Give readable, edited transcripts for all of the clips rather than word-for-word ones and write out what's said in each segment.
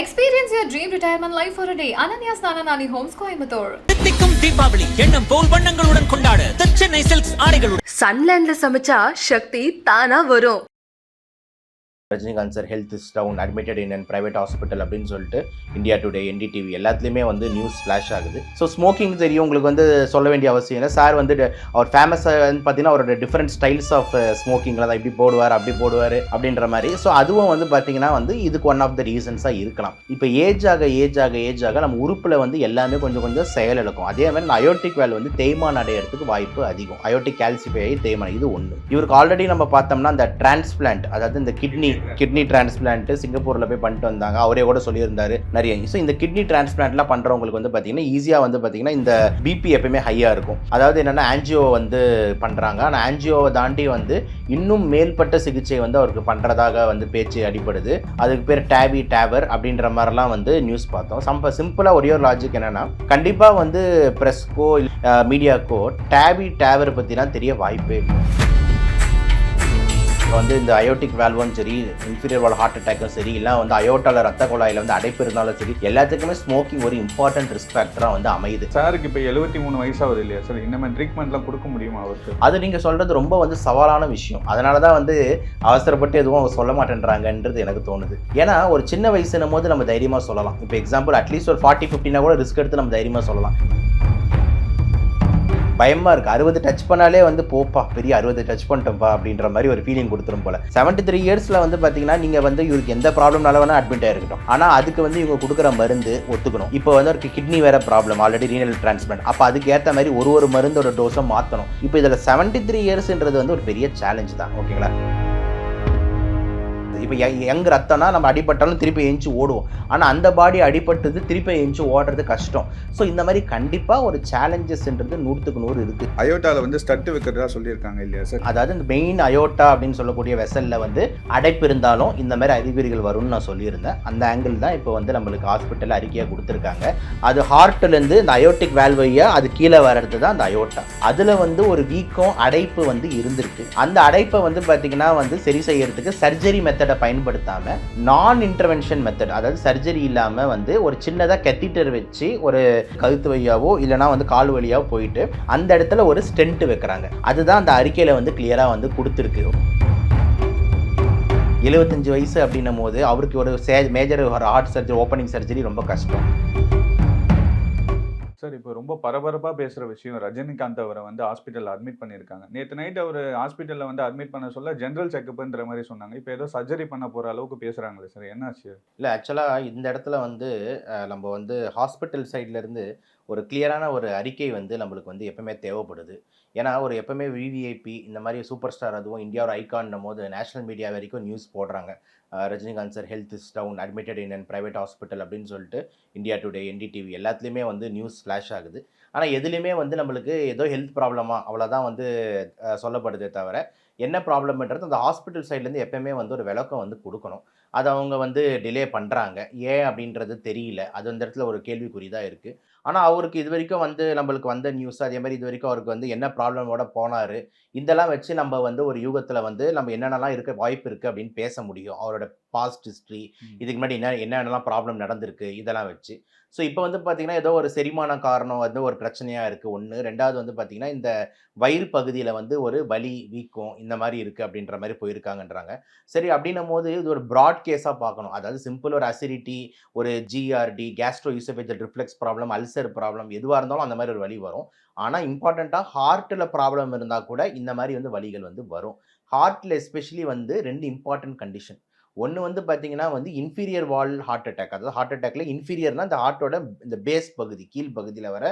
Experience your dream retirement life for a day. Ananya's Nananani Homes, Coimbatore. தித்திக்கும் தீபாவளி எண்ணம் போல் வண்ணங்களுடன் கொண்டாட The Chennai Silks ஆடைகளுடன் சன்லேண்ட்ல சமைச்சா சக்தி தானா வரும். Rajinikanth sir health is down admitted in and private hospital அப்படின்னு சொல்லிட்டு இந்தியா டுடே என்டிடிவி எல்லாத்துலேயுமே வந்து நியூஸ் ஃப்ளாஷ் ஆகுது. ஸோ ஸ்மோக்கிங் தெரியும் உங்களுக்கு வந்து சொல்ல வேண்டிய அவசியம் இல்லை. சார் வந்து அவர் ஃபேமஸாக பார்த்தீங்கன்னா அவரோட டிஃப்ரெண்ட் ஸ்டைல்ஸ் ஆஃப் ஸ்மோக்கிங்கில் தான் இப்படி போடுவார் அப்படி போடுவார் அப்படின்ற மாதிரி. ஸோ அதுவும் வந்து பார்த்தீங்கன்னா வந்து இதுக்கு ஒன் ஆஃப் த ரீசன்ஸாக இருக்கலாம். இப்போ ஏஜ் ஆக நம்ம உறுப்பில் வந்து எல்லாமே கொஞ்சம் கொஞ்சம் செயல் இழக்கும். அதே மாதிரி அயோட்டிக் வேல் வந்து தேய்மானம் அடையிறதுக்கு வாய்ப்பு அதிகம். அயோட்டிக் கால்சிஃபை ஆகி தேய்மானம் இது ஒன்று. இவருக்கு ஆல்ரெடி நம்ம பார்த்தோம்னா அந்த டிரான்ஸ்பிளான்ட், அதாவது இந்த கிட்னி டிரான்ஸ்பிளான்ட் சிங்கப்பூரில் போய் பண்ணிட்டு வந்தாங்க. அவரே கூட சொல்லியிருந்தாரு நிறைய. ஸோ இந்த கிட்னி டிரான்ஸ்பிளான்ட்லாம் பண்ணுறவங்களுக்கு வந்து பார்த்தீங்கன்னா ஈஸியாக வந்து பார்த்தீங்கன்னா இந்த பிபி எப்பயுமே ஹையாக இருக்கும். அதாவது என்னென்னா ஆன்ஜியோ வந்து பண்ணுறாங்க. ஆனால் ஆன்ஜியோவை தாண்டி வந்து இன்னும் மேல்பட்ட சிகிச்சை வந்து அவருக்கு பண்ணுறதாக வந்து பேச்சு அடிப்படுது. அதுக்கு பேர் டேவர் அப்படின்ற மாதிரிலாம் வந்து நியூஸ் பார்த்தோம். சிம்பிளாக ஒரே ஒரு லாஜிக் என்னென்னா கண்டிப்பாக வந்து ப்ரெஸ்க்கோ மீடியாக்கோ டேவர் பற்றிலாம் தெரிய வாய்ப்பே இல்லை. வந்து இந்த அயோட்டிக் வேல்வும் சரி, இன்ஃபீரியர் வால் ஹார்ட் அட்டாக்கும் சரி, இல்லை வந்து அயோட்டால ரத்த குழாயில் வந்து அடைப்பு இருந்தாலும் சரி, எல்லாத்துக்குமே ஸ்மோக்கிங் ஒரு இம்பார்ட்டன்ட் ரிஸ்க் ஃபேக்டராக வந்து அமையுது. சாருக்கு இப்போ 73 வயசாகுது இல்லையா சார்? இந்த மாதிரி ட்ரீட்மெண்ட்லாம் கொடுக்க முடியுமா அவருக்கு? அது நீங்கள் சொல்கிறது ரொம்ப வந்து சவாலான விஷயம். அதனால தான் வந்து அவசரப்பட்டு எதுவும் அவங்க சொல்ல மாட்டேன்றாங்கன்றது எனக்கு தோணுது. ஏன்னா ஒரு சின்ன வயசுனும் போது நம்ம தைரியமாக சொல்லலாம். இப்போ எக்ஸாம்பிள் அட்லீஸ்ட் ஒரு 40-50 கூட ரிஸ்க் எடுத்து நம்ம தைரியமாக சொல்லலாம். பயமாக இருக்குது. 60 டச் பண்ணாலே வந்து போப்பா பெரிய 60 டச் பண்ணிட்டோம்ப்பா அப்படின்ற மாதிரி ஒரு ஃபீலிங் கொடுத்துரும் போல. 73 இயர்ஸில் வந்து பார்த்தீங்கன்னா நீங்கள் வந்து இவருக்கு எந்த ப்ராப்ளம்னால வேணால் அட்மிட் ஆகிருக்கட்டும். ஆனால் அதுக்கு வந்து இவங்க கொடுக்குற மருந்து ஒத்துக்கணும். இப்போ வந்து அவருக்கு கிட்னி வேறு ப்ராப்ளம், ஆல்ரெடி ரீனல் டிரான்ஸ்பிளான்ட். அப்போ அதுக்கு ஏற்ற மாதிரி ஒரு மருந்தோட டோஸை மாற்றணும். இப்போ இதில் 73 இயர்ஸ்ன்றது வந்து ஒரு பெரிய சேலஞ்ச் தான். ஓகேங்களா? இப்போ யங் ரத்தம்னா நம்ம அடிபட்டாலும் திருப்பி எழுந்து ஓடுவோம். ஆனால் அந்த பாடி அடிபட்டது திருப்பி எழுந்து ஓடுறது கஷ்டம். ஸோ இந்த மாதிரி கண்டிப்பாக ஒரு சேலஞ்சஸ்ன்றது 100க்கு 100 இருக்குது. அயோட்டாவில் வந்து ஸ்டட்டு வைக்கிறதா சொல்லியிருக்காங்க இல்லையா சார்? அதாவது இந்த மெயின் அயோட்டா அப்படின்னு சொல்லக்கூடிய வெசலில் வந்து அடைப்பு இருந்தாலும் இந்த மாதிரி அறிகுறிகள் வரும்னு நான் சொல்லியிருந்தேன். அந்த ஆங்கிள் தான் இப்போ வந்து நம்மளுக்கு ஹாஸ்பிட்டலில் அறிக்கையாக கொடுத்துருக்காங்க. அது ஹார்ட்லேருந்து இந்த அயோட்டிக் வேல்வ் வழியாக அது கீழே வர்றது தான் அந்த அயோட்டா. அதில் வந்து ஒரு வீக்கம் அடைப்பு வந்து இருந்திருக்கு. அந்த அடைப்பை வந்து பார்த்திங்கன்னா வந்து சரி செய்யறதுக்கு சர்ஜரி மெத்தடை பயன்படுத்தாம நான் இன்டர்வென்ஷன் மெத்தட், அதாவது சர்ஜரி இல்லாம வந்து ஒரு சின்னதாக கெத்திட்டர் வச்சு ஒரு கழுத்து வழியாவோ இல்லைனா வந்து கால் வழியாவோ போயிட்டு அந்த இடத்துல ஒரு ஸ்டென்ட் வைக்கிறாங்க. அதுதான் அந்த அறிக்கையில வந்து கிளியரா வந்து கொடுத்துருக்கு. 75 வயசு அப்படின்னும் போது அவருக்கு ஒரு major heart surgery, opening surgery ரொம்ப கஷ்டம். சார் இப்போ ரொம்ப பரபரப்பாக பேசுகிற விஷயம், ரஜினிகாந்த் அவரை வந்து ஹாஸ்பிட்டலில் அட்மிட் பண்ணியிருக்காங்க. நேற்று நைட் அவர் ஹாஸ்பிட்டலில் வந்து அட்மிட் பண்ண சொல்ல ஜென்ரல் செக்கப்புன்ற மாதிரி சொன்னாங்க. இப்போ ஏதோ சர்ஜரி பண்ண போகிற அளவுக்கு பேசுகிறாங்களே சார், என்னாச்சு? இல்லை, ஆக்சுவலாக இந்த இடத்துல வந்து நம்ம வந்து ஹாஸ்பிட்டல் சைட்லேருந்து ஒரு கிளியரான ஒரு அறிக்கை வந்து நம்மளுக்கு வந்து எப்பவுமே தேவைப்படுது. ஏன்னா ஒரு எப்பவுமே விவிஐபி இந்த மாதிரி சூப்பர் ஸ்டார், அதுவும் இந்தியாவோட ஐகான்னும் போது நேஷனல் மீடியா வரைக்கும் நியூஸ் போடுறாங்க. Rajinikanth sir health is down admitted in and private hospital அப்படின்னு சொல்லிட்டு இந்தியா டுடே என்டிடிவி எல்லாத்துலேயுமே வந்து நியூஸ் ஃப்ளாஷ் ஆகுது. ஆனால் எதுலேயுமே வந்து நம்மளுக்கு ஏதோ ஹெல்த் ப்ராப்ளமா அவ்வளோதான் வந்து சொல்லப்படுதே தவிர என்ன ப்ராப்ளம்ன்றது அந்த ஹாஸ்பிட்டல் சைட்லேருந்து எப்பயுமே வந்து ஒரு விளக்கம் வந்து கொடுக்கணும். அதை அவங்க வந்து டிலே பண்ணுறாங்க. ஏன் அப்படின்றது தெரியல. அது அந்த இடத்துல ஒரு கேள்விக்குறி தான் இருக்குது. ஆனால் அவருக்கு இது வரைக்கும் வந்து நம்மளுக்கு வந்த நியூஸ், அதே மாதிரி இது வரைக்கும் அவருக்கு வந்து என்ன ப்ராப்ளமோட போனார், இதெல்லாம் வச்சு நம்ம வந்து ஒரு யூகத்தில் வந்து நம்ம என்னென்னலாம் இருக்க வாய்ப்பு இருக்குது அப்படின்னு பேச முடியும். அவரோட பாஸ்ட் ஹிஸ்ட்ரி, இதுக்கு முன்னாடி என்னென்னலாம் ப்ராப்ளம் நடந்திருக்கு இதெல்லாம் வச்சு. ஸோ இப்போ வந்து பார்த்திங்கன்னா ஏதோ ஒரு செரிமான காரணம் வந்து ஒரு பிரச்சனையாக இருக்குது ஒன்று. ரெண்டாவது வந்து பார்த்திங்கன்னா இந்த வயிறு பகுதியில் வந்து ஒரு வலி வீக்கம் இந்த மாதிரி இருக்குது அப்படின்ற மாதிரி போயிருக்காங்கன்றாங்க. சரி, அப்படின்னும் போது இது ஒரு ப்ராட் கேஸாக பார்க்கணும். அதாவது சிம்பிள் ஒரு அசிடிட்டி, ஒரு GRD, gastro oesophageal reflex problem, ulcer problem எதுவாக இருந்தாலும் அந்த மாதிரி ஒரு வலி வரும். ஆனால் இம்பார்ட்டண்ட்டாக ஹார்ட்டில் ப்ராப்ளம் இருந்தால் கூட இந்த மாதிரி வந்து வலிகள் வந்து வரும். ஹார்ட்டில் எஸ்பெஷலி வந்து 2 இம்பார்ட்டன்ட் கண்டிஷன். ஒன்று வந்து பார்த்தீங்கன்னா வந்து இன்ஃபீரியர் வால் ஹார்ட் அட்டாக், அதாவது ஹார்ட் அட்டாக்ல இன்ஃபீரியர்னா இந்த ஹார்ட்டோட இந்த பேஸ் பகுதி கீழ் பகுதியில் வர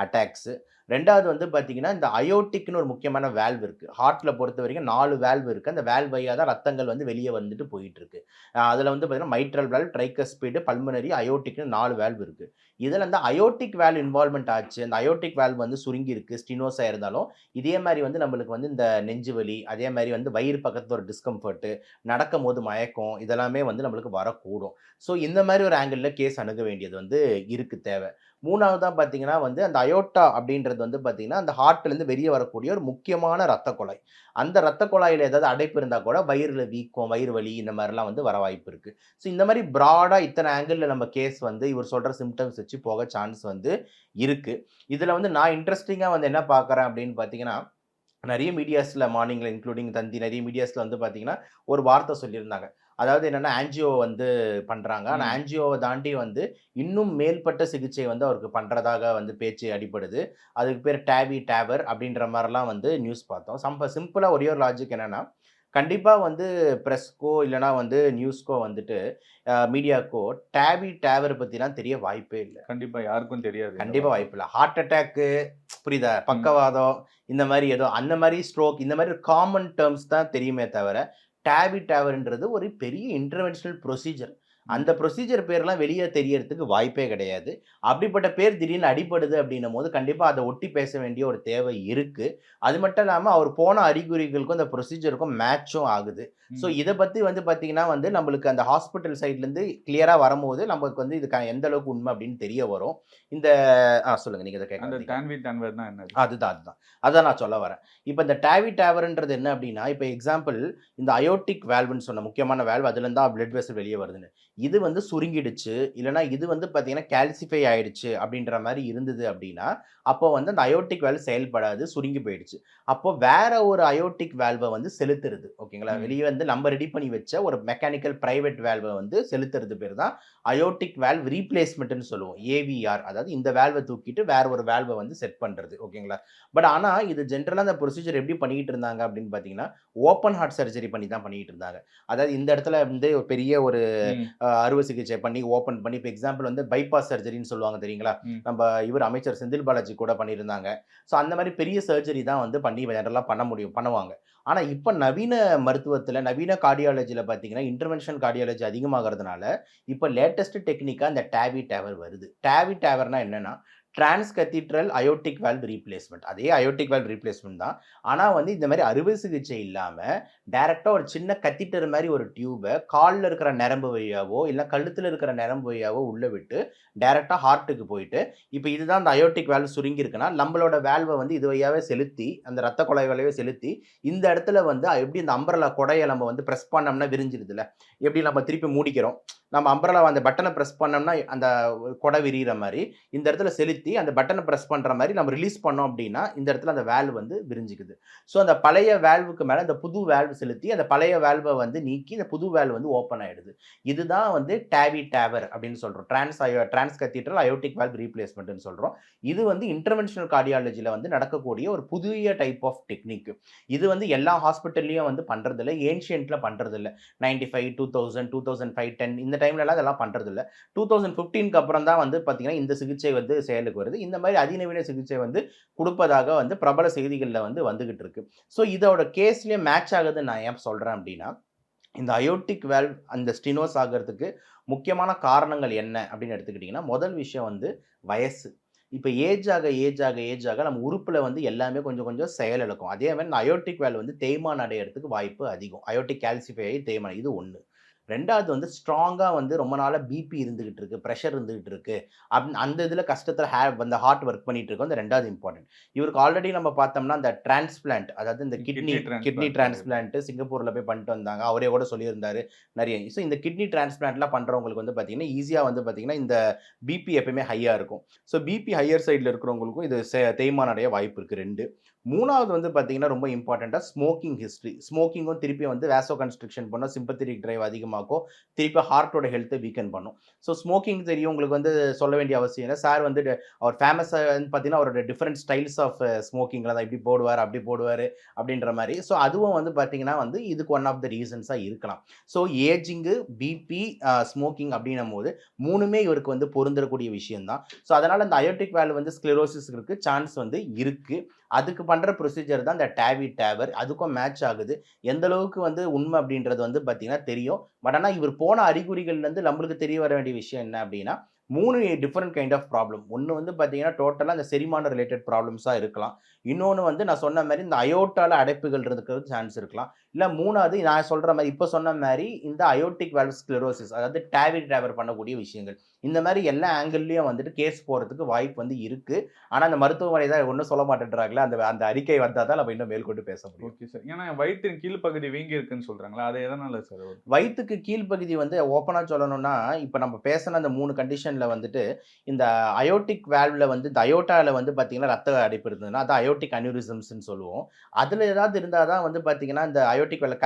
அட்டாக்ஸு. ரெண்டாவது வந்து பார்த்தீங்கன்னா இந்த அயோட்டிக்னு ஒரு முக்கியமான வேல்வ் இருக்குது. ஹார்ட்டில் பொறுத்த வரைக்கும் 4 வேல்வ் இருக்குது. அந்த வேல்வ் வழியாக தான் ரத்தங்கள் வந்து வெளியே வந்துட்டு போயிட்டு இருக்கு. அதில் வந்து பார்த்தீங்கன்னா மைட்ரல் வேல்வ், ட்ரைகஸ்பீடு, பல்மனரி, அயோட்டிக்னு 4 வேல்வ் இருக்குது. இதில் அந்த அயோட்டிக் வேல்வ் இன்வால்மெண்ட் ஆச்சு. அந்த அயோட்டிக் வேல்வ் வந்து சுருங்கி இருக்குது, ஸ்டினோஸாக இருந்தாலும் இதே மாதிரி வந்து நம்மளுக்கு வந்து இந்த நெஞ்சு வலி, அதே மாதிரி வந்து வயிறு பக்கத்தில் ஒரு டிஸ்கம்ஃபர்ட்டு, நடக்கும் போது மயக்கம், இதெல்லாமே வந்து நம்மளுக்கு வரக்கூடும். ஸோ இந்த மாதிரி ஒரு ஆங்கிளில் கேஸ் அணுக வேண்டியது வந்து இருக்குது தேவை. மூணாவதாக பார்த்தீங்கன்னா வந்து அந்த அயோட்டா அப்படின்றது அப்படின்றது வந்து பார்த்தீங்கன்னா, அந்த ஹார்ட்லேருந்து வெளிய வரக்கூடிய ஒரு முக்கியமான ரத்த குழாய். அந்த ரத்த குழாயில ஏதாவது அடைப்பு இருந்தா கூட வயிறுல வீக்கம், வயிறு வலி இந்த மாரிலாம் வந்து வர வாய்ப்பு இருக்கு. ஸோ இந்த மாரி ப்ராடா இத்தன ஆங்கிள்ல நம்ம கேஸ் வந்து இவர் சொல்ற சிம்ப்டம்ஸ் வச்சு போக சான்ஸ் வந்து இருக்கு. இதுல வந்து நான் இன்ட்ரஸ்டிங்கா வந்து என்ன பார்க்குறேன் அப்படின்னு பார்த்தீங்கன்னா, நெறைய மீடியாஸ்ல மார்னிங்ல இன்க்ளூடிங் தந்தி நெறைய மீடியாஸ்ல வந்து பார்த்தீங்கன்னா, ஒரு வார்த்தை சொல்லியிருந்தாங்க. அதாவது என்னன்னா ஆஞ்சியோ வந்து பண்றாங்க. ஆனா ம். ஆஞ்சியோவ தாண்டி வந்து இன்னும் மேல்பட்ட சிகிச்சை வந்து அவருக்கு பண்றதாக வந்து பேச்சு அடிபடுது. அதுக்கு பேரு டேவர் அப்படின்ற மாரிலாம் வந்து நியூஸ் பார்த்தோம். சிம்பிளா ஒரே ஒரு லாஜிக் என்னன்னா, கண்டிப்பா வந்து பிரஸ்‌க்கோ இல்லன்னா வந்து நியூஸ்‌க்கோ வந்துட்டு மீடியாக்கோ டேவர் பத்திலாம் தெரிய வாய்ப்பே இல்ல. கண்டிப்பா யாருக்கும் தெரியாது இந்த கண்டிப்பா வார்த்தை. வாய்ப்பில்ல. ஹார்ட் அட்டாக்கு புரியுதா? ம். பக்கவாதம் இந்த மாரி ஏதோ அந்த மாரி ஸ்ட்ரோக் இந்த மாரி காமன் டெர்ம்ஸ் தான் தெரியுமே தவிர, டேவர்ன்றது ஒரு பெரிய இன்டர்வென்ஷனல் ப்ரொசீஜர். அந்த ம். ப்ரொசீஜர் பேர்லாம் வெளிய தெரியறதுக்கு வாய்ப்பே கிடையாது. அப்படிப்பட்ட பேர் திடீர்னு அடிபடுது அப்படின்னும்போது, கண்டிப்பா அத ஒட்டி பேச வேண்டிய ஒரு தேவை இருக்கு. அது மட்டும் இல்லாம அவர் போன அறிகுறிகளுக்கும், அந்த ப்ரொசீஜருக்கும் மேட்சும் ஆகுது. ஸோ ம். இத பத்தி வந்து பார்த்தீங்கன்னா வந்து, நம்மளுக்கு அந்த ஹாஸ்பிட்டல் சைட்லருந்து கிளியரா வரும்போது, நமக்கு வந்து இது எந்த அளவுக்கு உண்மை அப்படின்னு தெரிய வரும். இந்த சொல்லுங்க. நீங்க எத கேட்க அந்த வந்தீங்க? டான்வர்னா என்னது? அதுதான். அதான் நான் சொல்ல வரேன். இப்ப இந்த டேவர்ன்றது என்ன அப்டின்னா, இப்ப எக்ஸாம்பிள் இந்த அயோர்டிக் வால்வ்ன்னு சொன்ன முக்கியமான வால்வ் அதுலருந்து தான் பிளட் வெசல் வெளிய வருதுன்னு. இது வந்து சுருங்கிடுச்சு, இல்லன்னா இது வந்து பார்த்தீங்கன்னா கால்சிஃபை ஆயிடுச்சு அப்டின்ற மாரி இருந்தது அப்டின்னா, அப்போ வந்து அந்த அயோர்டிக் வால்வ் செயல்படாது, சுருங்கி போயிடுச்சு. அப்போ வேற ஒரு அயோர்டிக் வால்வ வந்து செலுத்துறது. ஓகேங்களா? ம். வெளிய வந்து நம்ம ரெடி பண்ணி வச்ச ஒரு மெக்கானிக்கல் பிரைவேட் வால்வ வந்து செலுத்துறது பேரு தான் அயோர்டிக் வால்வ் ரீப்ளேஸ்மென்ட்ன்னு சொல்லுவோம். ஏவிஆர். அதாவது இந்த வால்வ தூக்கிட்டு வேற ஒரு வால்வ வந்து செட் பண்றது. ஓகேங்களா? பட் ஆனா, இது ஜென்ரலா அந்த ப்ரொசீஜர் எப்படி பண்ணிக்கிட்டு இருந்தாங்க அப்படின்னு பார்த்தீங்கன்னா, ஓப்பன் ஹார்ட் சர்ஜரி பண்ணி தான் பண்ணிக்கிட்டு இருந்தாங்க. அதாவது இந்த இடத்துல வந்து ஒரு பெரிய ஒரு ம். அறுவை சிகிச்சை பண்ணி, ஓப்பன் பண்ணி இப்ப எக்ஸாம்பிள் வந்து பைபாஸ் சர்ஜரின்னு சொல்லுவாங்க தெரியுங்களா? ம். நம்ப இவர் அமைச்சர் செந்தில் பாலாஜி கூட பண்ணியிருந்தாங்க. ஸோ அந்த மாரி பெரிய சர்ஜரி தான் வந்து பண்ணி ஜெனரலா பண்ணுவாங்க. ஆனா, இப்ப நவீன மருத்துவத்தில, நவீன கார்டியாலஜில பார்த்தீங்கன்னா, இன்டர்வென்ஷனல் கார்டியாலஜி அதிகமாகறதுனால, இப்ப லேட்டஸ்ட் டெக்னிக்கா இந்த டேவர் வருது. டேவர்னா என்னன்னா, trans cathedral aortic valve replacement. அதே அயோர்டிக் வால்வ் ரீப்ளேஸ்மென்ட் தான். ஆனா வந்து இந்த மாரி அறுவை சிகிச்சை இல்லாம, டைரக்ட்டா ஒரு சின்ன கத்தீட்டர் மாரி ஒரு டியூப கால்ல இருக்கிற நரம்பு வழியாவோ, இல்ல கழுத்துல இருக்கிற நரம்பு வழியாவோ உள்ள விட்டு, டைரக்ட்டா ஹார்ட்‌டுக்கு போயிட்டு, இப்ப இதுதான் அந்த அயோர்டிக் வால்வ் சுருங்கி இருக்குன்னா, நம்மளோட வால்வ வந்து இது வழியாவே செலுத்தி, அந்த ரத்த குழாய் வழியாவே செலுத்தி, இந்த இடத்துல வந்து எப்படி இந்த அம்பர்லா கொடைய நம்ம வந்து பிரஸ் பண்ணோம்னா விரிஞ்சிருதுல்ல. எப்படி நம்ம திருப்பி மூடிக்கிறோம். நம்ம அம்பர்லாவ அந்த பட்டன பிரஸ் பண்ணோம்னா, அந்த கொடை விரியிற மாரி, இந்த இடத்துல செலுத்தி அந்த பட்டன பிரஸ் பண்ற மாரி நம்ம ரிலீஸ் பண்ணோம் அப்டின்னா, இந்த இடத்துல அந்த வால்வ் வந்து விரிஞ்சுக்குது. ஸோ அந்த பழைய வால்வுக்கு மேல அந்த புது வால்வ் செலுத்தி, அந்த பழைய வால்வ வந்து நீக்கி, இந்த புது வால்வ் வந்து ஓப்பன் ஆயிடுது. இதுதான் வந்து டேவர் அப்டின்னு சொல்றோம். டிரான்ஸ் கத்தீட்ரல் அயோர்டிக் வால்வ் ரீப்ளேஸ்மென்ட்ன்னு சொல்றோம். இது வந்து இன்டர்வென்ஷனல் கார்டியாலஜில வந்து நடக்கக்கூடிய ஒரு புதிய டைப் ஆஃப் டெக்னிக். இது வந்து எல்லா ஹாஸ்பிட்டல்லயும் வந்து பண்றதில்ல. ஏன்ஷியன்ட்ல பண்றதில்ல. 95, 2000, 2005, 10 இந்த டைம்லலாம் இதெல்லாம் பண்றதில்ல. 2015க்கு அப்புறம் தான் வந்து பார்த்தீங்கன்னா, இந்த சிகிச்சை வந்து செயலுக்கு வருது. இந்த மாரி அதிநவீன சிகிச்சை வந்து குடுப்பதாக வந்து பிரபல செய்திகள்ல வந்து வந்துகிட்டு இருக்கு. ஸோ இதோட கேஸ்லயே மேட்ச் ஆகுதுன்னு நான் ஏன் சொல்றேன் அப்டின்னா, இந்த அயோர்டிக் வால்வ் அந்த ஸ்டெனோஸ் ஆகுறதுக்கு முக்கியமான காரணங்கள் என்ன அப்படின்னு எடுத்துக்கிட்டீங்கன்னா, முதல் விஷயம் வந்து வயசு. இப்ப ஏஜ் ஆக நம்ம உறுப்புல வந்து எல்லாமே கொஞ்சம் கொஞ்சம் செயலிழக்கும். அதே மாரி இந்த அயோர்டிக் வால்வ் வந்து தேய்மானம் அடையறதுக்கு வாய்ப்பு அதிகம். அயோர்டிக் கால்சிஃபை ஆயி தேய்மானம். இது 1. 2வது வந்து ஸ்ட்ராங்கா வந்து ரொம்ப நாளா பிபி இருந்துகிட்டு இருக்கு, பிரஷர் இருந்துகிட்டு இருக்கு. அந்த இதுல கஷ்டத்துல அந்த ஹார்ட் ஒர்க் பண்ணிட்டு இருக்கும். அந்த 2வது இம்பார்ட்டன்ட். இவருக்கு ஆல்ரெடி நம்ம பார்த்தோம்னா, அந்த டிரான்ஸ்பிளான்ட் அதாவது இந்த கிட்னி கிட்னி கிட்னி டிரான்ஸ்பிளான்ட் பண்ணியிருக்காங்க. டிரான்ஸ்பிளான்ட் சிங்கப்பூர்ல போய் பண்ணிட்டு வந்தாங்க. அவரே கூட சொல்லியிருந்தாரு நெறைய. ஸோ இந்த கிட்னி டிரான்ஸ்பிளான்ட்லாம் பண்றவங்களுக்கு வந்து பார்த்தீங்கன்னா, ஈஸியா வந்து பார்த்தீங்கன்னா, இந்த பிபி எப்பவுமே ஹையா இருக்கும். ஸோ பிபி ஹையர் சைட்ல இருக்கிறவங்களுக்கும் இது தேய்மானம் அடைய வாய்ப்பு இருக்கு 2. 3வது வந்து பார்த்தீங்கன்னா, ரொம்ப இம்பார்ட்டன்ட்டா ஸ்மோக்கிங் ஹிஸ்டரி. ஸ்மோக்கிங்கும் திருப்பி வந்து வாசோ கன்ஸ்ட்ரிக்ஷன் பண்ணும். சிம்பத்தெடிக் டிரைவ் அதிகமாக்கும். திருப்பி ஹார்ட்டோட ஹெல்த்த வீக்கன் பண்ணும். ஸோ ஸ்மோக்கிங் தெரியும் உங்களுக்கு வந்து சொல்ல வேண்டிய அவசியம் இல்ல. சார் வந்து அவர் ஃபேமஸா பார்த்தீங்கன்னா, அவரோட டிஃபரெண்ட் ஸ்டைல்ஸ் ஆஃப் ஸ்மோக்கிங்ல தான் இப்படி போடுவாரு, அப்படி போடுவாரு அப்படின்ற மாரி. ஸோ அதுவும் வந்து பார்த்தீங்கன்னா வந்து இதுக்கு ஒன் ஆஃப் த ரீசன்ஸா இருக்கலாம். ஸோ ஏஜிங்கு, பிபி, ஸ்மோக்கிங் அப்படின்னும்போது 3மே இவருக்கு வந்து பொருந்தக்கூடிய விஷயம் தான். ஸோ அதனால இந்த அயோர்டிக் வால்வ் வந்து ஸ்க்ளெரோசிஸ்க்கு சான்ஸ் வந்து இருக்கு. அதுக்கு பண்ற ப்ரொசீஜர் தான் இந்த டேவர். அதுக்கும் மேட்ச் ஆகுது. எந்த அளவுக்கு வந்து உண்மை அப்படின்றது வந்து பார்த்தீங்கன்னா தெரியும். பட் ஆனா இவர் போன அறிகுறிகள்லேருந்து நம்மளுக்கு தெரிய வர வேண்டிய விஷயம் என்ன அப்படின்னா, 3 டிஃப்ரெண்ட் கைண்ட் ஆஃப் ப்ராப்ளம். ஒண்ணு வந்து பார்த்தீங்கன்னா, டோட்டலா அந்த செரிமான ரிலேட்டட் ப்ராப்ளம்ஸா இருக்கலாம். இன்னொன்னு வந்து நான் சொன்ன மாரி இந்த அயோர்ட்டால அடைப்புகள் இருக்கிறதுக்கு சான்ஸ் இருக்கலாம். இல்ல 3வது நான் சொல்ற மாரி இப்ப சொன்ன மாரி இந்த அயோர்டிக் வால்வ் ஸ்க்ளெரோசிஸ் அதாவது டாவி டிராவர் பண்ணக்கூடிய விஷயங்கள். இந்த மாரி எல்லா ஆங்கிள்லயும் வந்துட்டு கேஸ் போறதுக்கு வாய்ப்பு வந்து இருக்கு. ஆனா அந்த மருத்துவமனை தான் ஒண்ணும் சொல்ல மாட்டேன்றாங்களே. அந்த அந்த அறிக்கை வந்தா தான் நம்ம இன்னும் மேற்கொண்டு பேச முடியும். Okay sir. ஏன்னா வயிற்றின் கீழ் பகுதி வீங்கி இருக்குன்னு சொல்றாங்களா? அது எதனால சார்? வயித்துக்கு கீழ்ப்பகுதி வந்து ஓப்பனா சொல்லணும்னா, இப்ப நம்ம பேசின அந்த 3 கண்டிஷன்ல வந்துட்டு, இந்த அயோர்டிக் வால்வ்ல வந்து இந்த அயோர்டால வந்து பார்த்தீங்கன்னா, ரத்த அடைப்பு இருந்ததுன்னா, அது அயோர்டிக் அன்யூரிசம்ஸ்ன்னு சொல்லுவோம். அதுல ஏதாவது இருந்தா தான் வந்து பார்த்தீங்கன்னா, இந்த அயோர்டிக் வால்வ்ல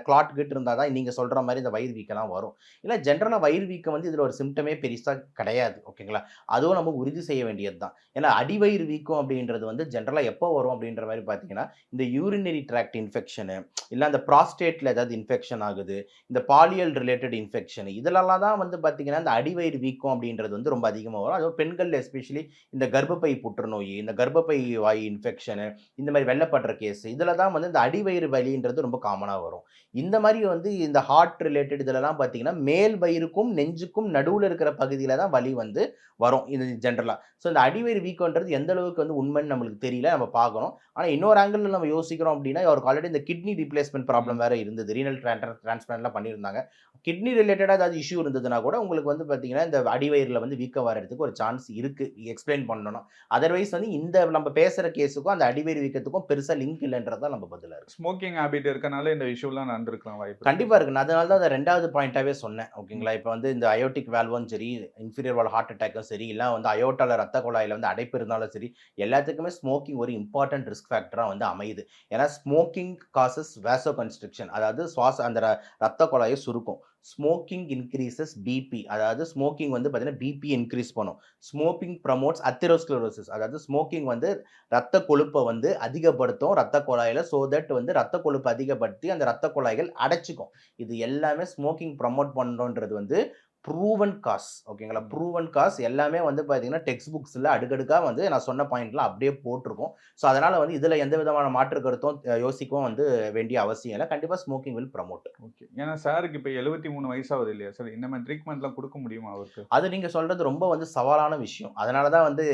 கிளாட் கிட் இருந்தா தான் நீங்க சொல்ற மாரி இந்த வயிறு வீக்கம்லாம் வரும். இல்ல ஜெனரலா வயிறு வீக்கம் வந்து இதுல ஒரு சிம்ப்டமே பெருசா கிடையாது. ஓகேங்களா? அதுவும் நம்ம உறுதி செய்ய வேண்டியது தான். ஏன்னா அடிவயிறு வீக்கம் அப்படின்றது வந்து ஜெனரலா எப்போ வரும் அப்படின்ற மாரி பார்த்தீங்கன்னா, இந்த யூரினரி ட்ராக்ட் இன்ஃபெக்ஷனு, இல்ல அந்த புராஸ்டேட்ல ஏதாவது இன்ஃபெக்ஷன் ஆகுது. இந்த பாலியல் ரிலேட்டட் இன்ஃபெக்ஷன் இதுலலாம் தான் வந்து பார்த்தீங்கன்னா, இந்த அடிவயிறு வீக்கம் அப்படின்றது வந்து ரொம்ப அதிகமா வரும். அதுவும் பெண்கள் எஸ்பெஷலி இந்த கர்ப்பப்பை புற்றுநோய், இந்த கர்ப்பப்பை வாய் இன்ஃபெக்ஷனு, இந்த மாரி வெள்ளப்படுற கேஸ் இதில தான் வந்து இந்த அடிவயிறு வலின்றது ரொம்ப காமனா வரும். இந்த மாரி வந்து இந்த ஹார்ட் ரிலேட்டட் இதுலலாம் பார்த்தீங்கன்னா, மேல் வயிறுக்கும், நெஞ்சுக்கும் நடுவுல இருக்கிற பகுதியில தான் வலி வந்து வரும். இது ஜெனரலா. ஸோ இந்த அடிவயிறு வீக்கம்ன்றது எந்த அளவுக்கு வந்து உண்மைன்னு நம்மளுக்கு தெரியல. நம்ம பார்க்கணும். ஆனா இன்னொரு ஆங்கிள்ல நம்ம யோசிக்கிறோம் அப்படின்னா, அவருக்கு ஆல்ரெடி இந்த கிட்னி ரீப்ளேஸ்மென்ட் ப்ராப்ளம் வேற இருந்தது. ரீனல் டிரான்ஸ்பிளான்ட்லாம் பண்ணியிருந்தாங்க. கிட்னி ரிலேட்டடா ஏதாவது இஷ்யூ இருந்ததுன்னா கூட உங்களுக்கு வந்து பார்த்தீங்கன்னா, இந்த அடிவயிறுல வந்து வீக்கம் வரதுக்கு ஒரு சான்ஸ் இருக்கு. எக்ஸ்ப்ளைன் பண்ணணும்னா. அதர்வைஸ் வந்து இந்த நம்ம பேசுற கேஸுக்கும் அந்த அடிவயிறு வீக்கத்துக்கும் பெருசா லிங்க் இல்லன்றது தான் நம்ம பதிலா இருக்கு. ஸ்மோக்கிங் ஹேபிட் இருக்கனால இந்த இஷ்யூலாம் நடந்திருக்கலாம் வாய்ப்பு கண்டிப்பா இருக்கு. நான் அதனால தான் அத 2வது பாயிண்ட்டாவே சொன்னேன். ஓகேங்களா? இப்ப வந்து இந்த அயோர்டிக் வால்வும் சரி, இன்ஃபீரியர் வால்வ் ஹார்ட் அட்டாக்கும் சரி, இல்ல வந்து அயோர்டால ரத்த குழாயில வந்து அடைப்பு இருந்தாலும் சரி, எல்லாத்துக்குமே ஸ்மோக்கிங் ஒரு இம்பார்ட்டன்ட் ரிஸ்க் ஃபேக்டரா வந்து அமையுது. ஏன்னா ஸ்மோக்கிங் காசஸ் வாசோ கன்ஸ்ட்ரிக்ஷன் அதாவது அந்த ரத்த குழாய சுருக்கும். ஸ்மோக்கிங் இன்கிரீசஸ் பிபி அதாவது ஸ்மோக்கிங் வந்து பார்த்தீங்கன்னா, பிபி இன்கிரீஸ் பண்ணும். ஸ்மோக்கிங் ப்ரமோட்ஸ் அத்தெரோஸ்க்ளரோசிஸ் அதாவது ஸ்மோக்கிங் வந்து ரத்த கொழுப்ப வந்து அதிகப்படுத்தும் ரத்த குழாயில. சோ தட் வந்து ரத்த கொழுப்பு அதிகப்படுத்தி அந்த ரத்த குழாய்கள் அடைச்சுக்கும். இது எல்லாமே ஸ்மோக்கிங் ப்ரமோட் பண்றோன்றது வந்து ப்ரூவன் காஸ். ஓகேங்களா? ப்ரூவன் காஸ் எல்லாமே வந்து பார்த்தீங்கன்னா, டெக்ஸ்ட் புக்ஸ்ல அடுக்கடுக்கா வந்து நான் சொன்ன பாயிண்ட்லாம் அப்படியே போட்டிருக்கும். ஸோ அதனால வந்து இதுல எந்த விதமான மாற்று கருத்தும் யோசிக்கவும் வந்து வேண்டிய அவசியம் இல்ல. கண்டிப்பா ஸ்மோக்கிங் வில் ப்ரமோட். ஓகே. ஏன்னா சாருக்கு இப்ப 73 வயசாகுது இல்லையா சார்? இந்த மாதிரி ட்ரீட்மெண்ட்லாம் குடுக்க முடியுமா அவருக்கு? அது நீங்க சொல்றது ரொம்ப வந்து சவாலான விஷயம். அதனால தான் வந்து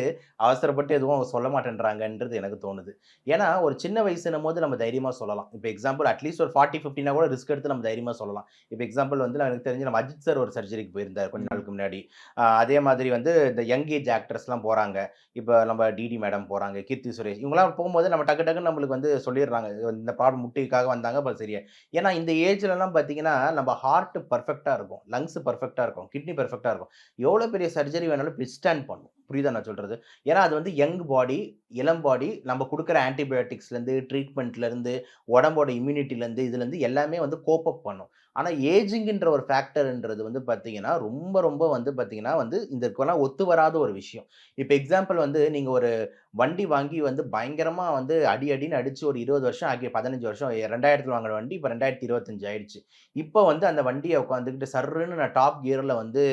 அவசரப்பட்டு எதுவும் அவங்க சொல்ல மாட்டேன்றாங்கன்றது எனக்கு தோணுது. ஏன்னா ஒரு சின்ன வயசுன்னும்போது நம்ம தைரியமா சொல்லலாம். இப்ப எக்ஸாம்பிள் அட்லீஸ்ட் ஒரு 40, 50னா கூட ரிஸ்க் எடுத்து நம்ம தைரியமா சொல்லலாம். இப்ப எக்ஸாம்பிள் வந்து எனக்கு தெரிஞ்சு நம்ம அஜித் சார் ஒரு சர்ஜரிக்கு போயிருந்தார் கொஞ்ச நாளுக்கு முன்னாடி. அதே மாதிரி வந்து இந்த யங் ஏஜ் ஆக்டர்ஸ்லாம் போறாங்க. இப்ப நம்ம டிடி மேடம் போறாங்க, கீர்த்தி சுரேஷ் இவங்கலாம் போம்போது நம்ம டக்கு டக்குன்னு நம்மளுக்கு வந்து சொல்லிடுறாங்க. இந்த ப்ராப்ளம் முட்டிக்காக வந்தாங்க. அப்ப சரியா ஏன்னா இந்த ஏஜ்லலாம் பார்த்தீங்கன்னா, நம்ம ஹார்ட் பெர்ஃபெக்ட்டா இருக்கும். லங்ஸ் பெர்ஃபெக்ட்டா இருக்கும். கிட்னி பெர்ஃபெக்ட்டா இருக்கும். எவ்வளோ பெரிய சர்ஜரி வேணாலும் வித்ஸ்டாண்ட் பண்ணும். புரியுதா நான் சொல்றது? ஏன்னா அது வந்து யங் பாடி, இளம் பாடி நம்ம குடுக்குற ஆன்டிபயோட்டிக்ஸ்லேருந்து, ட்ரீட்மெண்ட்லேருந்து, உடம்போட இம்யூனிட்டிலேருந்து, இதுலேருந்து எல்லாமே வந்து கோப் அப் பண்ணும். ஆனா ஏஜிங்ன்ற ஒரு ஃபேக்டர்ன்றது வந்து பார்த்தீங்கன்னா, ரொம்ப ரொம்ப வந்து பார்த்தீங்கன்னா வந்து இதற்கெல்லாம் ஒத்து வராத ஒரு விஷயம். இப்ப எக்ஸாம்பிள் வந்து நீங்க ஒரு வண்டி வாங்கி வந்து பயங்கரமா வந்து அடி அடின்னு அடிச்சு ஒரு 20 வருஷம் ஆகி 15 வருஷம் 2000ல வாங்குன வண்டி இப்ப 2025 ஆயிடுச்சு. இப்ப வந்து அந்த வண்டிய உட்காந்துக்கிட்டு சர்ருன்னு நான் டாப் கியர்ல வந்து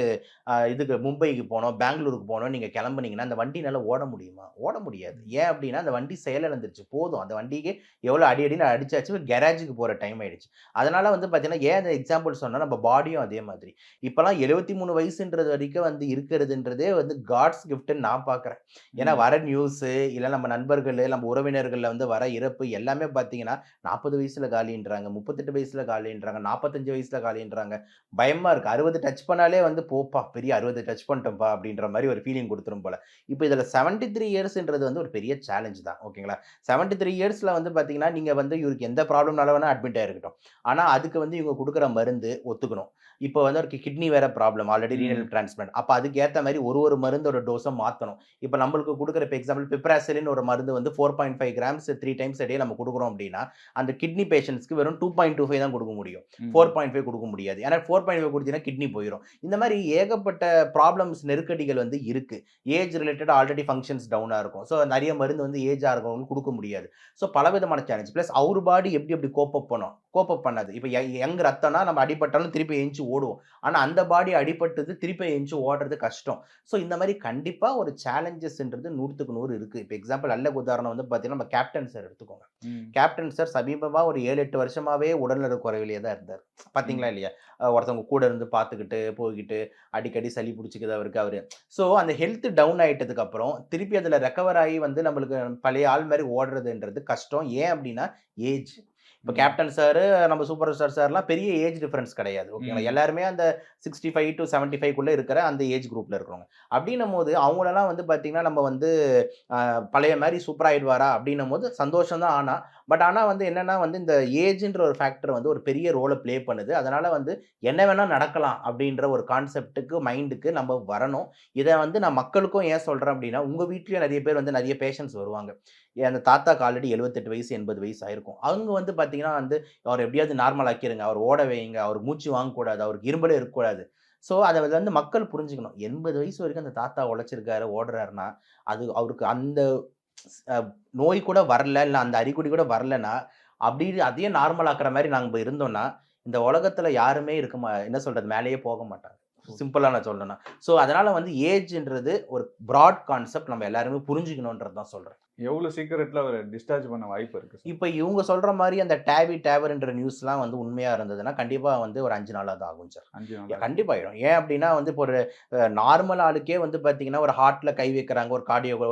இதுக்கு மும்பைக்கு போணும், பெங்களூருக்கு போணும் நீங்க கிளம்புனீங்கன்னா, அந்த வண்டினால ஓட முடியுமா? ஓட முடியாது. ஏன் அப்டின்னா, அந்த வண்டி செயலிழந்துருச்சு. போதும். அந்த வண்டிக்கு எவ்வளோ அடி அடின்னு அடிச்சாச்சு கேரேஜுக்கு போற டைம் ஆயிடுச்சு. அதனால வந்து பார்த்தீங்கன்னா, ஏன் அந்த எக்ஸாம்பிள் சொன்னா நம்ம பாடியும் அதே மாதிரி. இப்பலாம் 73 வயசுன்றது வரைக்கும் வந்து இருக்கிறதுன்றதே வந்து காட்ஸ் கிஃப்ட்ன்னு நான் பார்க்குறேன். ஏன்னா வர நியூஸு, இல்ல நம்ம நண்பர்களு, நம்ம உறவினர்கள்ல வந்து வர இறப்பு எல்லாமே பார்த்தீங்கன்னா, 40 வயசுல காலின்றாங்க, 38 வயசுல காலின்றாங்க, 45 வயசுல காலின்றாங்க. பயமா இருக்கு. 60 டச் பண்ணாலே வந்து போப்பா பெரிய 60 டச் பண்ணிட்டோம்ப்பா அப்படின்ற மாரி ஒரு ஃபீலிங் குடுத்துரும் போல. இப்ப இதுல 73 இயர்ஸ்ன்றது வந்து ஒரு பெரிய சேலஞ்ச் தான். ஓகேங்களா? 73 இயர்ஸ்ல வந்து பார்த்தீங்கன்னா, நீங்க வந்து இவருக்கு எந்த ப்ராப்ளம்னால வேணா அட்மிட் ஆயிருக்கட்டும். ஆனா அதுக்கு வந்து இவங்க குடுக்குற மருந்து ஒத்துக்கணும். இப்போ வந்து அவருக்கு கிட்னி வேற ப்ராப்ளம். Already renal transplant. அப்ப அதுக்கு ஏத்த மாரி ஒரு மருந்தோட டோஸ மாத்தணும். இப்ப நம்மளுக்கு குடுக்குற இப்ப எக்ஸாம்பிள் பிப்ராசிலின் ஒரு மருந்து வந்து 4.5 கிராம்ஸ் 3 டைம்ஸ் a day நம்ம குடுக்குறோம் அப்படின்னா, அந்த கிட்னி பேஷண்ட்ஸ்க்கு வெறும் 2.25 தான் குடுக்க முடியும். 4.5 குடுக்க முடியாது. ஏன்னா 4.5 குடுத்தீங்கன்னா கிட்னி போயிரும். இந்த மாரி ஏகப்பட்ட ப்ராப்ளம்ஸ் நெருக்கடிகள் வந்து இருக்கு. ஏஜ் ரிலேட்டட் ஆல்ரெடி ஃபங்ஷன்ஸ் டவுனா இருக்கும். ஸோ நெறைய மருந்து வந்து ஏஜா இருக்கவங்களுக்கு குடுக்க முடியாது. ஸோ பலவிதமான சேலஞ்ச். பிளஸ் அவர் பாடி எப்படி எப்படி கோப் அப் பண்ணும். கோப்பப் பண்ணாது. இப்போ யங் ரத்தம்னா நம்ம அடிபட்டாலும் திருப்பி எந்திச்சு ஓடுவோம். ஆனா அந்த பாடி அடிபட்டது திருப்பி எந்திச்சு ஓடுறது கஷ்டம். ஸோ இந்த மாதிரி கண்டிப்பா ஒரு சேலஞ்சஸ்ன்றது 100க்கு 100 இருக்கு. இப்போ எக்ஸாம்பிள் நல்ல உதாரணம் வந்து பார்த்தீங்கன்னா, நம்ம கேப்டன் சார் எடுத்துக்கோங்க. கேப்டன் சார் சமீபமா ஒரு 7, 8 வருஷமாவே உடல்நலக் குறைவிலேயே தான் இருந்தார். பார்த்தீங்களா இல்லையா? ஒருத்தவங்க கூட இருந்து பார்த்துக்கிட்டு, போய்க்கிட்டு, அடிக்கடி சளி பிடிச்சிக்குது அவருக்கு. ஸோ அந்த ஹெல்த் டவுன் ஆயிட்டதுக்கு அப்புறம் திருப்பி அதில ரெக்கவர் ஆகி வந்து நம்மளுக்கு பழைய ஆள் மாரி ஓடுறதுன்றது கஷ்டம். ஏன் அப்டின்னா ஏஜ். இப்போ கேப்டன் சார், நம்ம சூப்பர் ஸ்டார் சார்லாம் பெரிய ஏஜ் டிஃபரன்ஸ் கிடையாது. ஓகேங்களா? எல்லாருமே அந்த 65 டூ 75க்குள்ள இருக்கிற அந்த ஏஜ் குரூப்ல இருக்கிறவங்க. அப்டின்னும்போது அவங்களலாம் வந்து பார்த்தீங்கன்னா, நம்ம வந்து பழைய மாரி சூப்பரா ஆயிடுவாரா அப்டின்னும்போது சந்தோஷம் தான் ஆனா. பட் ஆனா வந்து என்னன்னா வந்து இந்த ஏஜ்ன்ற ஒரு ஃபேக்டர் வந்து ஒரு பெரிய ரோல ப்ளே பண்ணுது. அதனால வந்து என்ன வேணா நடக்கலாம் அப்டின்ற ஒரு கான்செப்ட்க்கு மைண்டுக்கு நம்ம வரணும். இத வந்து நான் மக்களுக்கும் ஏன் சொல்றேன் அப்டின்னா, உங்க வீட்லயும் நெறைய பேர் வந்து நெறைய பேஷண்ட்ஸ் வருவாங்க. அந்த தாத்தாக்கு ஆல்ரெடி 78 வயசு, 80 வயசு ஆயிருக்கும். அவங்க வந்து பார்த்தீங்கன்னா வந்து, "அவர எப்படியாவது நார்மல் ஆக்கிருங்க. அவர ஓட வையுங்க. அவருக்கு மூச்சு வாங்கக்கூடாது. அவருக்கு இருமலே இருக்கக்கூடாது." ஸோ அத வந்து மக்கள் புரிஞ்சுக்கணும். 80 வயசு வரைக்கும் அந்த தாத்தா உழைச்சிருக்காரு, ஓடுறாருன்னா, அது அவருக்கு அந்த அ நோய் கூட வரல, இல்ல அந்த அறிகுறி கூட வரலன்னா, அப்படி அதையே நார்மல் ஆக்குற மாரி நாங்க இருந்தோம்னா, இந்த உலகத்துல யாருமே என்ன சொல்றது? மேலேயே போக மாட்டாங்க. சிம்பிளா நான் சொல்லணும்னா. ஸோ அதனால வந்து ஏஜ்ன்றது ஒரு பிராட் கான்செப்ட் நம்ம எல்லாருமே புரிஞ்சுக்கணும்ன்றது தான் சொல்றேன். எவ்வளோ சீக்கிரத்துல அவர டிஸ்சார்ஜ் பண்ண வாய்ப்பு இருக்கு சார்? இப்ப இவங்க சொல்ற மாரி அந்த டேவர்ன்ற நியூஸ்லாம் வந்து உண்மையா இருந்ததுன்னா, கண்டிப்பா வந்து ஒரு 5 நாளாவது ஆகும் சார். 5 நாளா? கண்டிப்பா ஆயிடும். ஏன் அப்டின்னா வந்து இப்போ ஒரு நார்மல் ஆளுக்கே வந்து பார்த்தீங்கன்னா, ஒரு ஹார்ட்ல கை வைக்கிறாங்க,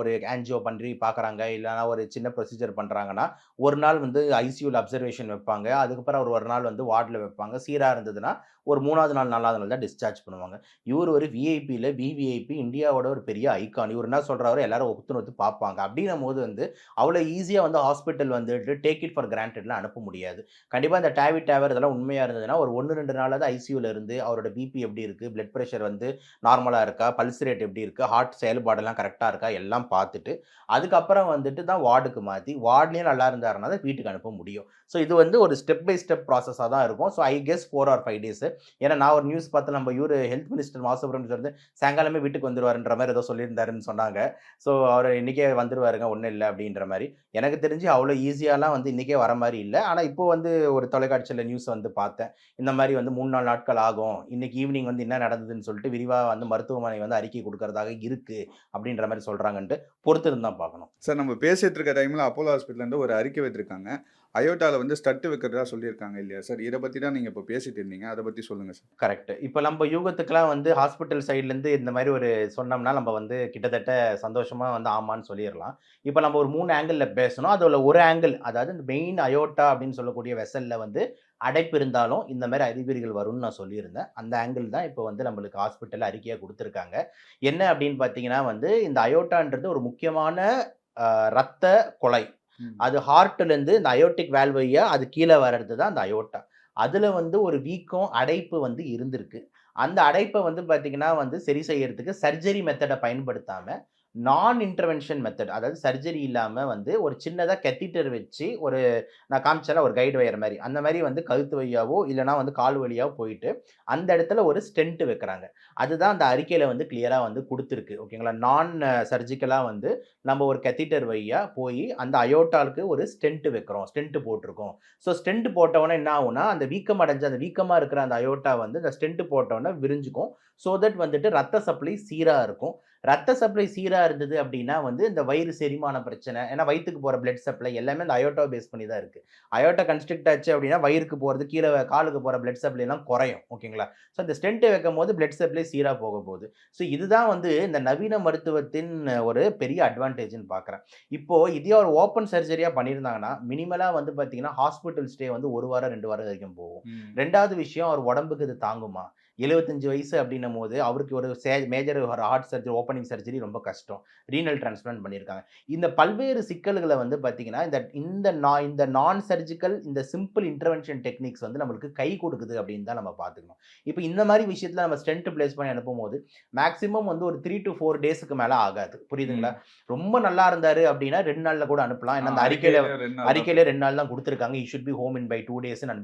ஒரு ஆஞ்சியோ பண்ணி பார்க்குறாங்க, இல்லன்னா ஒரு சின்ன ப்ரொசீஜர் பண்றாங்கன்னா, ஒரு நாள் வந்து ஐசியூல அப்சர்வேஷன் வைப்பாங்க. அதுக்கப்புறம் ஒரு நாள் வந்து வார்ட்ல வைப்பாங்க. சீரா இருந்ததுன்னா, ஒரு 3வது நாள், 4வது நாள் தான் டிஸ்சார்ஜ் பண்ணுவாங்க. இவரு ஒரு விஐபில விவிஐபி இந்தியாவோட ஒரு பெரிய ஐகான். இவரு என்ன சொல்றாரோ எல்லாரும் ஒத்து பார்ப்பாங்க. அப்டின்னும்போது வந்து அவ்வளோ ஈஸியா வந்து ஹாஸ்பிட்டல் வந்துட்டு டேக் இட் ஃபார் கிராண்டட்லாம் அனுப்ப முடியாது. கண்டிப்பா இந்த டேவர் இதெல்லாம் உண்மையா இருந்ததுன்னா, ஒரு 1, 2 நாளாவது ஐசியூல இருந்து அவரோட பிபி எப்படி இருக்கு? பிளட் பிரஷர் வந்து நார்மலா இருக்கா? பல்ஸ் ரேட் எப்படி இருக்கு? ஹார்ட் செயல்பாடெல்லாம் கரெக்ட்டா இருக்கா? எல்லாம் பார்த்துட்டு, அதுக்கப்புறம் வந்துட்டு தான் வார்டுக்கு மாத்தி, வார்ட்லயும் நல்லா இருந்தாருன்னா தான் வீட்டுக்கு அனுப்ப முடியும். ஸோ இது வந்து ஒரு ஸ்டெப் பை ஸ்டெப் ப்ராசஸா தான் இருக்கும். So I guess 4 or 5 days. ஏன்னா நான் ஒரு நியூஸ் பார்த்தேன். நம்ம ஹெல்த் மினிஸ்டர் சுப்ரமணியன் வந்து சாயங்காலமே வீட்டுக்கு வந்துருவாருன்ற மாரி ஏதோ சொல்லியிருந்தாருன்னு சொன்னாங்க. ஸோ அவரு இன்னைக்கே வந்துருவாருங்க, ஒண்ணும் இல்ல அப்படின்ற மாரி. எனக்கு தெரிஞ்சு அவ்வளோ ஈஸியாலாம் வந்து இன்னைக்கே வர மாரி இல்ல. ஆனா இப்போ வந்து ஒரு தொலைக்காட்சியில நியூஸ் வந்து பார்த்தேன். இந்த மாரி வந்து 3, 4 நாட்கள் ஆகும். இன்னைக்கு ஈவினிங் வந்து என்ன நடந்ததுன்னு சொல்லிட்டு விரிவா வந்து மருத்துவமனை வந்து அறிக்கை குடுக்கறதாக இருக்கு அப்படின்ற மாரி சொல்றாங்கன்ட்டு பொறுத்திருந்து தான் பார்க்கணும். சார், நம்ம பேசிட்டு இருக்க டைம்ல அப்போலோ ஹாஸ்பிட்டல்லேருந்து ஒரு அறிக்கை விட்டுருக்காங்க. அயோட்டால வந்து ஸ்டட் வைக்கிறதா சொல்லியிருக்காங்க இல்லையா சார்? இத பத்தி தான் நீங்க இப்போ பேசிட்டு இருந்தீங்க. அத பத்தி சொல்லுங்க சார். கரெக்ட். இப்ப நம்ம யூகத்துக்குலாம் வந்து ஹாஸ்பிட்டல் சைட்லேருந்து இந்த மாரி ஒரு சொன்னோம்னா, நம்ம வந்து கிட்டத்தட்ட சந்தோஷமா வந்து ஆமான்னு சொல்லிறலாம். இப்ப நம்ம ஒரு 3 ஆங்கிள்ல பேசணும். அதுல ஒரு ஆங்கிள், அதாவது இந்த மெயின் அயோட்டா அப்படின்னு சொல்லக்கூடிய வெசல்ல வந்து அடைப்பு இருந்தாலும் இந்த மாரி அறிகுறிகள் வரும்னு நான் சொல்லியிருந்தேன். அந்த ஆங்கிள் தான் இப்ப வந்து நம்மளுக்கு ஹாஸ்பிட்டல்ல அறிக்கையா குடுத்துருக்காங்க. என்ன அப்படின்னு பார்த்தீங்கன்னா வந்து, இந்த அயோட்டான்றது ஒரு முக்கியமான ரத்த குழாய். அது ஹார்ட்லேருந்து இந்த அயோட்டிக் வால்வ் வழியா அது கீழ வர்றது தான் அந்த அயோட்டா. அதுல வந்து ஒரு வீக்கம், அடைப்பு வந்து இருந்திருக்கு. அந்த அடைப்ப வந்து பார்த்தீங்கன்னா வந்து சரி செய்யறதுக்கு சர்ஜரி மெத்தட பயன்படுத்தாம, நான் இன்டர்வென்ஷன் மெத்தட், அதாவது சர்ஜரி இல்லாம வந்து ஒரு சின்னதா கேத்தீட்டர் வச்சு நான் காமிச்சேன்ல ஒரு கைடு வயர் மாரி. அந்த மாரி வந்து கழுத்து வழியாவோ, இல்லன்னா வந்து கால் வழியாவோ போயிட்டு, அந்த இடத்துல ஒரு ஸ்டென்ட் வைக்கிறாங்க. அதுதான் அந்த அறிக்கையில வந்து கிளியரா வந்து குடுத்திருக்கு. ஓகேங்களா? நான் சர்ஜிக்கலா வந்து நம்ம ஒரு கேத்தீட்டர் வழியா போயி, அந்த அயோர்டாவுக்கு ஒரு ஸ்டென்ட் வைக்கிறோம். ஸ்டென்ட் போட்டிருக்கோம். ஸோ ஸ்டென்ட் போட்டவுடனே என்ன ஆகும்னா, அந்த வீக்கம் அடைஞ்ச அந்த வீக்கமா இருக்கிற அந்த அயோர்ட்டா வந்து இந்த ஸ்டென்ட் போட்டவுடனே விரிஞ்சுக்கும். ஸோ தட் வந்துட்டு ரத்த சப்ளை சீரா இருக்கும். ரத்த சப்ளை சீரா இருந்தது அப்படின்னா வந்து இந்த வயிறு செரிமான பிரச்சனை, ஏன்னா வயித்துக்கு போற பிளட் சப்ளை எல்லாமே இந்த அயோர்ட்டாவ பேஸ் பண்ணி தான் இருக்கு. அயோர்ட்டா கன்ஸ்ட்ரிக்ட் ஆச்சு அப்படின்னா வயிறுக்கு போறது, கீழ காலுக்கு போற பிளட் சப்ளை எல்லாம் குறையும். ஓகேங்களா? ஸோ இந்த ஸ்டென்ட் வைக்கும்போது பிளட் சப்ளை சீரா போக போகுது. ஸோ இதுதான் வந்து இந்த நவீன மருத்துவத்தின் ஒரு பெரிய அட்வான்டேஜ்ன்னு பார்க்குறேன். இப்போ இதே ஒரு ஓப்பன் சர்ஜரியா பண்ணியிருந்தாங்கன்னா, மினிமலா வந்து பார்த்தீங்கன்னா, ஹாஸ்பிட்டல் ஸ்டே வந்து 1 வாரம், 2 வாரம் வரைக்கும் போகும். 2வது விஷயம், அவர் உடம்புக்கு இது தாங்குமா? 75 வயசு அப்படின்னும்போது, அவருக்கு ஒரு மேஜர் ஒரு ஹார்ட் சர்ஜரி, ஓப்பனிங் சர்ஜரி ரொம்ப கஷ்டம். ரீனல் டிரான்ஸ்பிளான்ட் பண்ணியிருக்காங்க. இந்த பல்வேறு சிக்கல்கள வந்து பார்த்தீங்கன்னா, இந்த நான் சர்ஜிக்கல், இந்த சிம்பிள் இன்டர்வென்ஷன் டெக்னிக்ஸ் வந்து நம்மளுக்கு கை கொடுக்குது அப்படின்னு தான் நம்ம பார்த்துக்கணும். இப்ப இந்த மாரி விஷயத்துல நம்ம ஸ்டென்ட் பிளேஸ் பண்ணி அனுப்பும்போது, மேக்ஸிமம் வந்து ஒரு 3 to 4 டேஸ்க்கு மேல ஆகாது. புரியுதுங்களா? ரொம்ப நல்லா இருந்தாரு அப்படின்னா 2 நாள்ல கூட அனுப்பலாம். ஏன்னா அந்த அறிக்கையில 2 நாள் தான் குடுத்துருக்காங்க. He should be home in by 2 டேஸ்ன்னு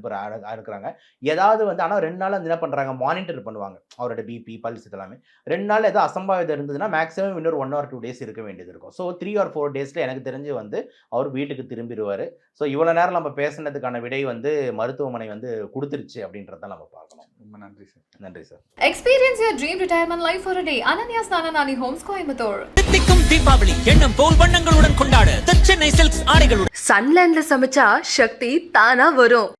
இருக்கிறாங்க. ஏதாவது வந்து ஆனா 2 நாள் வந்து என்ன பண்றாங்க, மானிட்டர் பண்ணுவாங்க அவரோட பிபி பல்ஸ் இதெல்லாமே. 2 நாள் ஏதோ அசம்பாவிதம் இருந்ததுன்னா மேக்ஸிமம் இன்னொரு 1 or 2 டேஸ் இருக்க வேண்டியது இருக்கும். ஸோ 3 or 4 டேஸில் எனக்கு தெரிஞ்சு வந்து அவர் வீட்டுக்கு திரும்பிடுவார். ஸோ இவ்வளோ நேரம் நம்ம பேசுனதுக்கான விடை வந்து மருத்துவமனை வந்து கொடுத்துருச்சு அப்படின்றத நம்ம பார்க்கணும். ரொம்ப நன்றி சார். நன்றி sir. Experience your dream retirement life for a day. Ananya's Nananani Homes, Coimbatore. தித்திக்கும் தீபாவளி எண்ணம் போல் வண்ணங்களுடன் கொண்டாட The சென்னை சில்க்ஸ் ஆடைகளுடன் சன்லேண்ட்ல சமைச்சா சக்தி தானா வரும்.